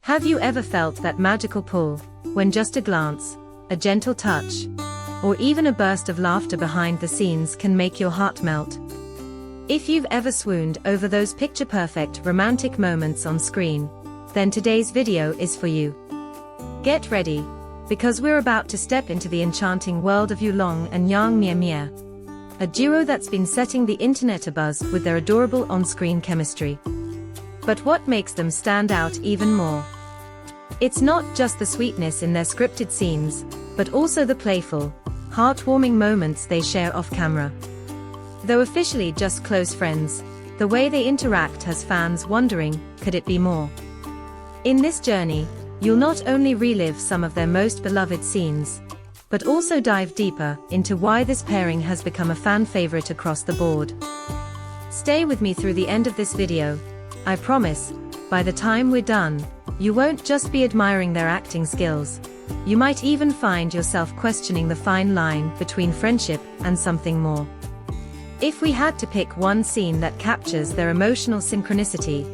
Have you ever felt that magical pull, when just a glance, a gentle touch, or even a burst of laughter behind the scenes can make your heart melt? If you've ever swooned over those picture-perfect romantic moments on screen, then today's video is for you. Get ready, because we're about to step into the enchanting world of Yulong and Yang Mie Mie, a duo that's been setting the internet abuzz with their adorable on-screen chemistry. But what makes them stand out even more? It's not just the sweetness in their scripted scenes, but also the playful, heartwarming moments they share off-camera. Though officially just close friends, the way they interact has fans wondering, could it be more? In this journey, you'll not only relive some of their most beloved scenes, but also dive deeper into why this pairing has become a fan favorite across the board. Stay with me through the end of this video. I promise, by the time we're done, you won't just be admiring their acting skills. You might even find yourself questioning the fine line between friendship and something more. If we had to pick one scene that captures their emotional synchronicity,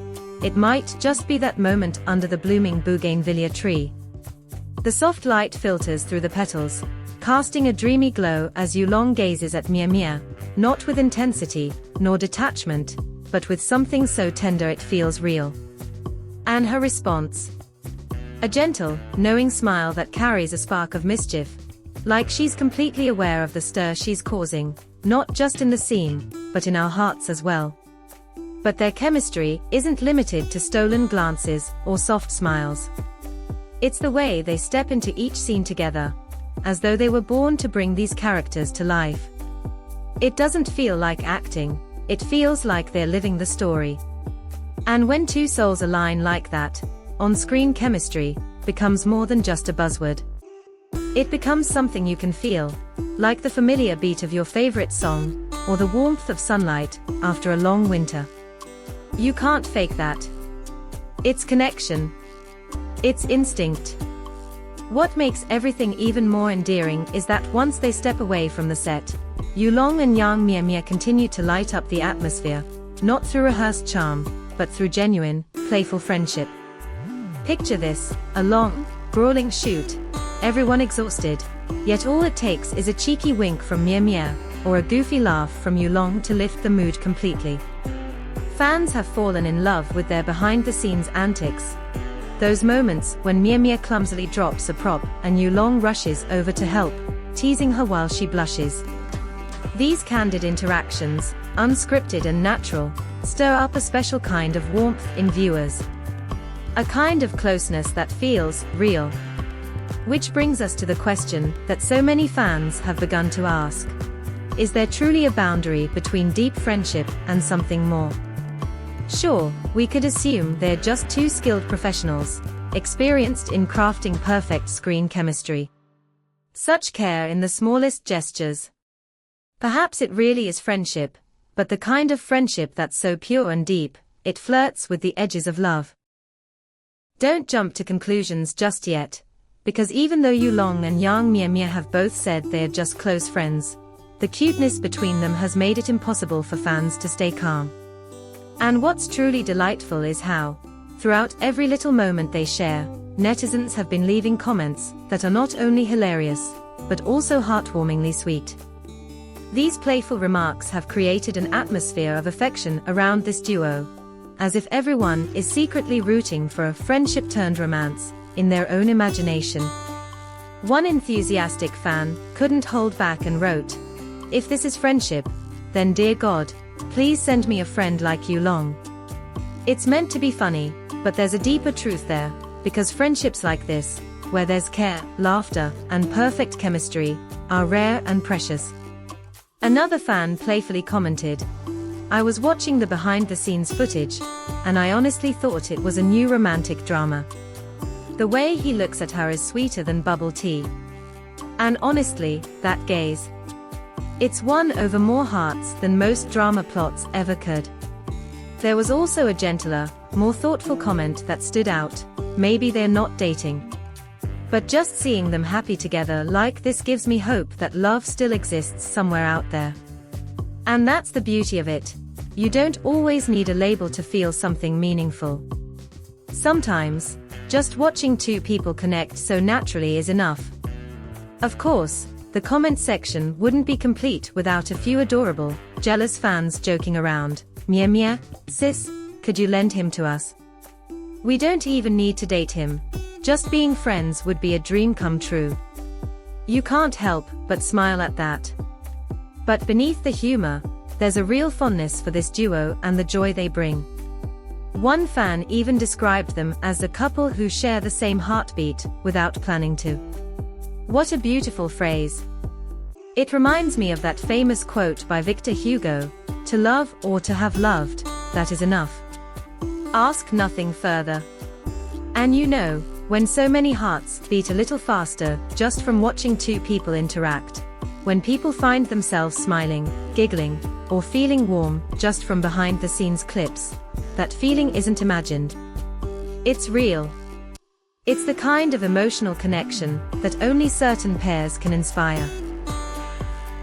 it might just be that moment under the blooming bougainvillea tree. The soft light filters through the petals, casting a dreamy glow as Yulong gazes at Mia Mia, not with intensity, nor detachment, but with something so tender it feels real. And her response? A gentle, knowing smile that carries a spark of mischief, like she's completely aware of the stir she's causing, not just in the scene, but in our hearts as well. But their chemistry isn't limited to stolen glances or soft smiles. It's the way they step into each scene together, as though they were born to bring these characters to life. It doesn't feel like acting, it feels like they're living the story. And when two souls align like that, on-screen chemistry becomes more than just a buzzword. It becomes something you can feel, like the familiar beat of your favorite song, or the warmth of sunlight after a long winter. You can't fake that. It's connection. It's instinct. What makes everything even more endearing is that once they step away from the set, Yulong and Yang Mie Mie continue to light up the atmosphere, not through rehearsed charm, but through genuine, playful friendship. Picture this, a long, grueling shoot, everyone exhausted, yet all it takes is a cheeky wink from Mie Mie, or a goofy laugh from Yulong to lift the mood completely. Fans have fallen in love with their behind-the-scenes antics. Those moments when Mie Mie clumsily drops a prop and Yulong rushes over to help, teasing her while she blushes. These candid interactions, unscripted and natural, stir up a special kind of warmth in viewers. A kind of closeness that feels real. Which brings us to the question that so many fans have begun to ask. Is there truly a boundary between deep friendship and something more? Sure, we could assume they're just two skilled professionals, experienced in crafting perfect screen chemistry. Such care in the smallest gestures. Perhaps it really is friendship, but the kind of friendship that's so pure and deep, it flirts with the edges of love. Don't jump to conclusions just yet, because even though Yulong and Yang Mie Mie have both said they're just close friends, the cuteness between them has made it impossible for fans to stay calm. And what's truly delightful is how, throughout every little moment they share, netizens have been leaving comments that are not only hilarious, but also heartwarmingly sweet. These playful remarks have created an atmosphere of affection around this duo, as if everyone is secretly rooting for a friendship-turned romance, in their own imagination. One enthusiastic fan couldn't hold back and wrote, "If this is friendship, then dear God, please send me a friend like Yulong." It's meant to be funny, but there's a deeper truth there, because friendships like this, where there's care, laughter, and perfect chemistry, are rare and precious. Another fan playfully commented, "I was watching the behind-the-scenes footage, and I honestly thought it was a new romantic drama. The way he looks at her is sweeter than bubble tea. And honestly, that gaze. It's won over more hearts than most drama plots ever could." There was also a gentler, more thoughtful comment that stood out, "Maybe they're not dating. But just seeing them happy together like this gives me hope that love still exists somewhere out there." And that's the beauty of it. You don't always need a label to feel something meaningful. Sometimes, Just watching two people connect so naturally is enough. Of course, the comment section wouldn't be complete without a few adorable, jealous fans joking around. Mia Mia, sis, could you lend him to us? We don't even need to date him. Just being friends would be a dream come true. You can't help but smile at that. But beneath the humor, there's a real fondness for this duo and the joy they bring. One fan even described them as a couple who share the same heartbeat without planning to. What a beautiful phrase. It reminds me of that famous quote by Victor Hugo, "To love or to have loved, that is enough. Ask nothing further." And you know, when so many hearts beat a little faster just from watching two people interact, when people find themselves smiling, giggling, or feeling warm just from behind the scenes clips, that feeling isn't imagined. It's real. It's the kind of emotional connection that only certain pairs can inspire.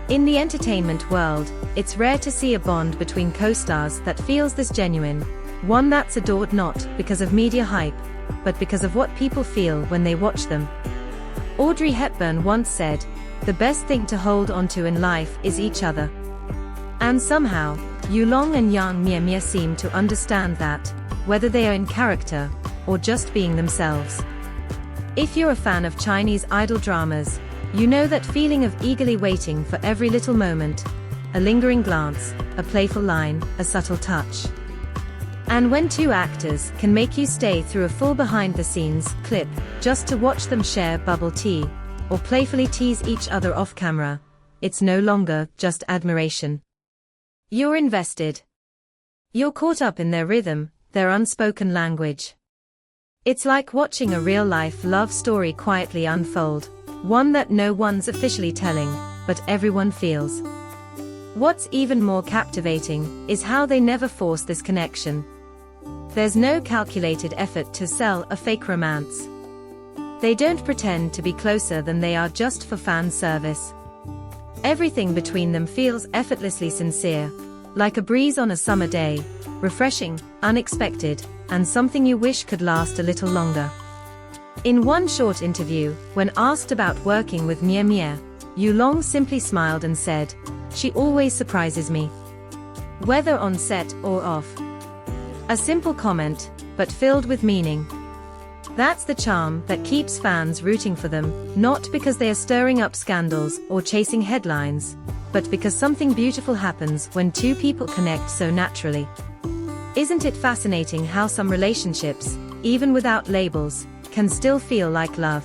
In the entertainment world, it's rare to see a bond between co-stars that feels this genuine, one that's adored not because of media hype, but because of what people feel when they watch them. Audrey Hepburn once said, "The best thing to hold onto in life is each other." And somehow, Yulong and Yang Mie Mie seem to understand that, whether they are in character, or just being themselves. If you're a fan of Chinese idol dramas, you know that feeling of eagerly waiting for every little moment, a lingering glance, a playful line, a subtle touch. And when two actors can make you stay through a full behind-the-scenes clip just to watch them share bubble tea, or playfully tease each other off camera, it's no longer just admiration. You're invested. You're caught up in their rhythm, their unspoken language. It's like watching a real-life love story quietly unfold, one that no one's officially telling, but everyone feels. What's even more captivating is how they never force this connection. There's no calculated effort to sell a fake romance. They don't pretend to be closer than they are just for fan service. Everything between them feels effortlessly sincere, like a breeze on a summer day, refreshing, unexpected, and something you wish could last a little longer. In one short interview, when asked about working with Mia Mia, Yulong simply smiled and said, "She always surprises me. Whether on set or off." A simple comment, but filled with meaning. That's the charm that keeps fans rooting for them, not because they are stirring up scandals or chasing headlines, but because something beautiful happens when two people connect so naturally. Isn't it fascinating how some relationships, even without labels, can still feel like love?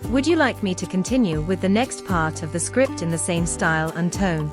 Would you like me to continue with the next part of the script in the same style and tone?